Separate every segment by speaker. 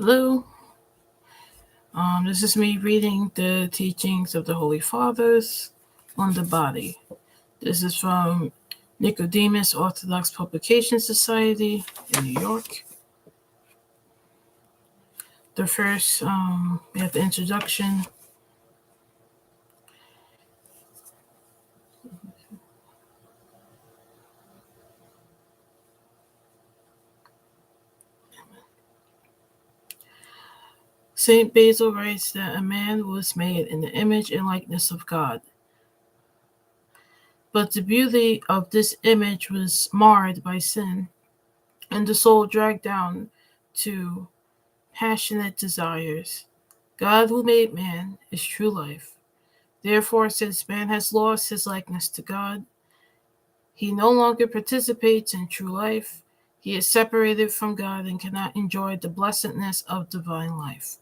Speaker 1: Hello. This is me reading the teachings of the Holy Fathers on the body. This is from Nikodemos Orthodox Publication Society in New York. The first, we have the introduction. Saint Basil writes that a man was made in the image and likeness of God. But the beauty of this image was marred by sin, and the soul dragged down to passionate desires. God who made man is true life. Therefore, since man has lost his likeness to God, he no longer participates in true life. He is separated from God and cannot enjoy the blessedness of divine life.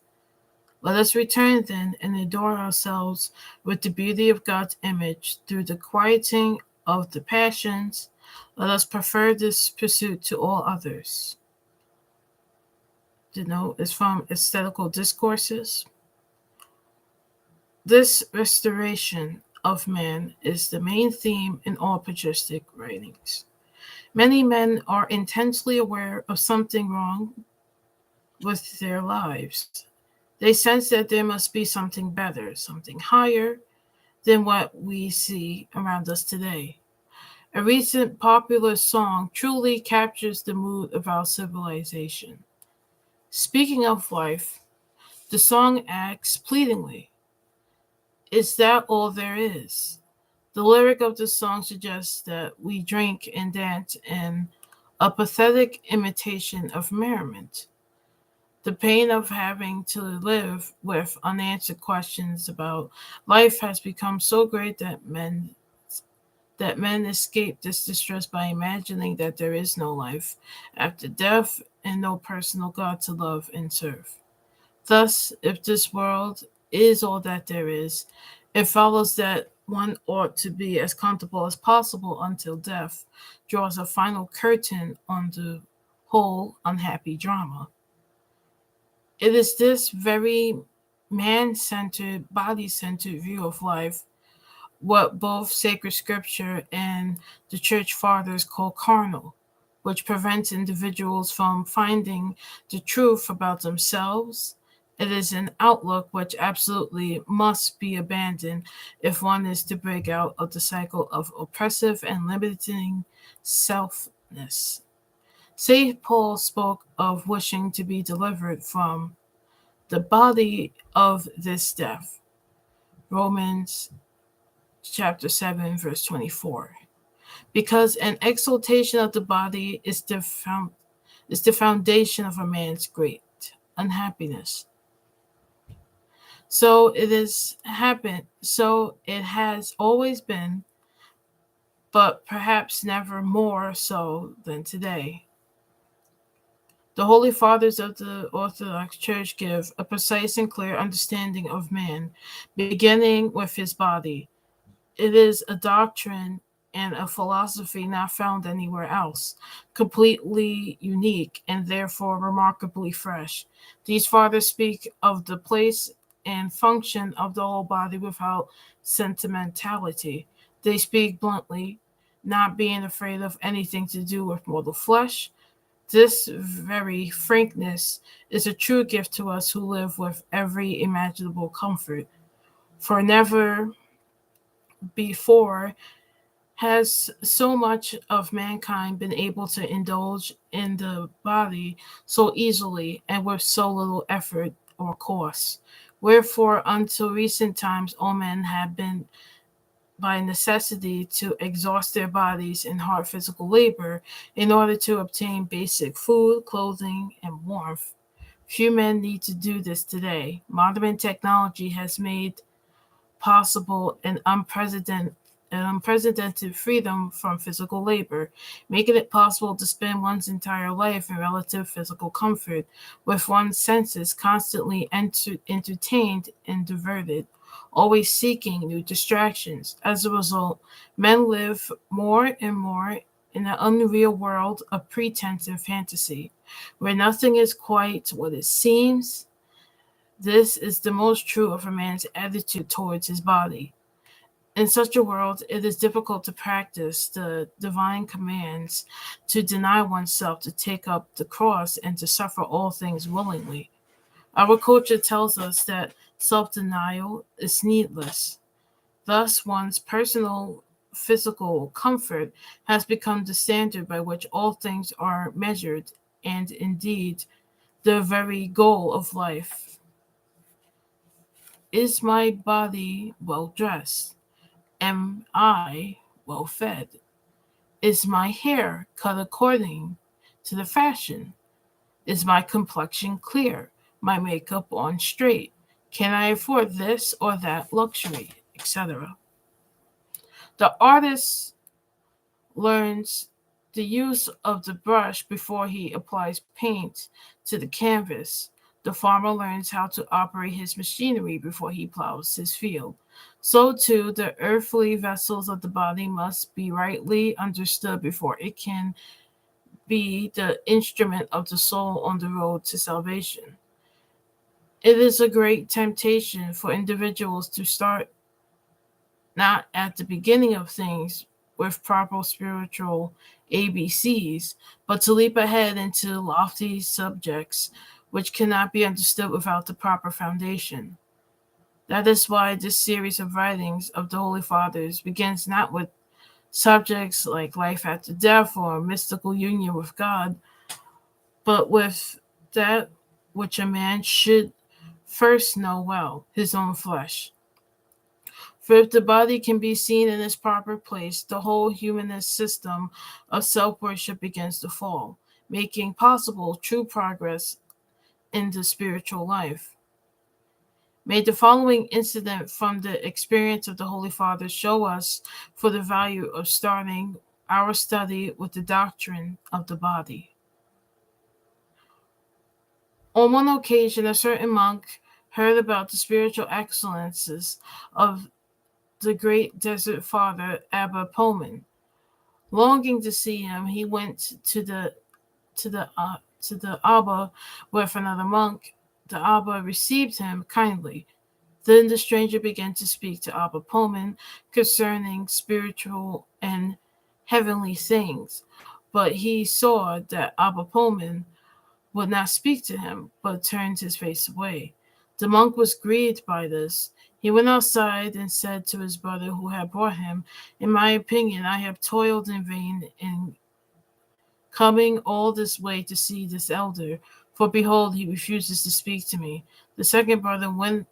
Speaker 1: Let us return then and adorn ourselves with the beauty of God's image through the quieting of the passions. Let us prefer this pursuit to all others. The note is from Aesthetical Discourses. This restoration of man is the main theme in all patristic writings. Many men are intensely aware of something wrong with their lives. They sense that there must be something better, something higher than what we see around us today. A recent popular song truly captures the mood of our civilization. Speaking of life, the song asks pleadingly, "Is that all there is?" The lyric of the song suggests that we drink and dance in a pathetic imitation of merriment. The pain of having to live with unanswered questions about life has become so great that men escape this distress by imagining that there is no life after death and no personal God to love and serve. Thus, if this world is all that there is, it follows that one ought to be as comfortable as possible until death draws a final curtain on the whole unhappy drama. It is this very man-centered, body-centered view of life, what both sacred scripture and the church fathers call carnal, which prevents individuals from finding the truth about themselves. It is an outlook which absolutely must be abandoned if one is to break out of the cycle of oppressive and limiting selfness. St. Paul spoke of wishing to be delivered from the body of this death. Romans chapter 7, verse 24. Because an exaltation of the body is the foundation of a man's great unhappiness. So it has always been, but perhaps never more so than today. The Holy Fathers of the Orthodox Church give a precise and clear understanding of man, beginning with his body. It is a doctrine and a philosophy not found anywhere else, completely unique and therefore remarkably fresh. These fathers speak of the place and function of the whole body without sentimentality. They speak bluntly, not being afraid of anything to do with mortal flesh. This very frankness is a true gift to us who live with every imaginable comfort, for never before has so much of mankind been able to indulge in the body so easily and with so little effort or cost. Wherefore, until recent times, all men have been by necessity to exhaust their bodies in hard physical labor in order to obtain basic food, clothing, and warmth. Few men need to do this today. Modern technology has made possible an unprecedented freedom from physical labor, making it possible to spend one's entire life in relative physical comfort, with one's senses constantly entertained and diverted, always seeking new distractions. As a result, men live more and more in an unreal world of pretense and fantasy, where nothing is quite what it seems. This is the most true of a man's attitude towards his body. In such a world, it is difficult to practice the divine commands, to deny oneself, to take up the cross, and to suffer all things willingly. Our culture tells us that self-denial is needless. Thus, one's personal physical comfort has become the standard by which all things are measured, and indeed, the very goal of life. Is my body well dressed? Am I well fed? Is my hair cut according to the fashion? Is my complexion clear? My makeup on straight? Can I afford this or that luxury, etc.? The artist learns the use of the brush before he applies paint to the canvas. The farmer learns how to operate his machinery before he plows his field. So too, the earthly vessels of the body must be rightly understood before it can be the instrument of the soul on the road to salvation. It is a great temptation for individuals to start not at the beginning of things with proper spiritual ABCs, but to leap ahead into lofty subjects which cannot be understood without the proper foundation. That is why this series of writings of the Holy Fathers begins not with subjects like life after death or mystical union with God, but with that which a man should first know well, his own flesh. For if the body can be seen in its proper place, the whole humanist system of self-worship begins to fall, making possible true progress in the spiritual life. May the following incident from the experience of the Holy Father show us for the value of starting our study with the doctrine of the body. On one occasion, a certain monk heard about the spiritual excellences of the great desert father Abba Pullman. Longing to see him, he went to the Abba with another monk. The Abba received him kindly. Then the stranger began to speak to Abba Pullman concerning spiritual and heavenly things, but he saw that Abba Pullman would not speak to him, but turned his face away. The monk was grieved by this. He went outside and said to his brother who had brought him, "In my opinion, I have toiled in vain in coming all this way to see this elder, for behold, he refuses to speak to me." The second brother went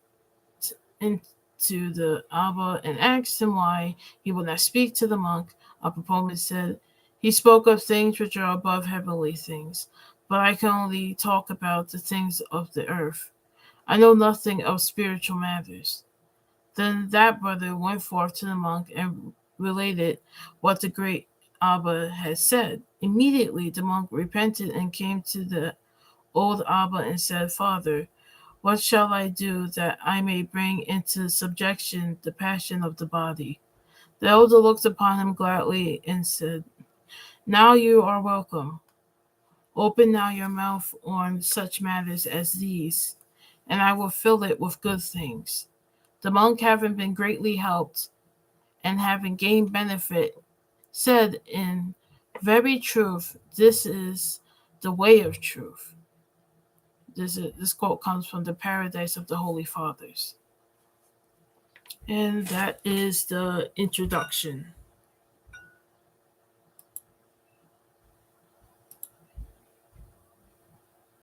Speaker 1: into the Abba and asked him why he would not speak to the monk. Abba Pullman said, "He spoke of things which are above heavenly things, but I can only talk about the things of the earth. I know nothing of spiritual matters." Then that brother went forth to the monk and related what the great Abba had said. Immediately the monk repented and came to the old Abba and said, "Father, what shall I do that I may bring into subjection the passion of the body?" The elder looked upon him gladly and said, "Now you are welcome. Open now your mouth on such matters as these, and I will fill it with good things." The monk, having been greatly helped and having gained benefit, said, "In very truth, this is the way of truth." This quote comes from the Paradise of the Holy Fathers. And that is the introduction.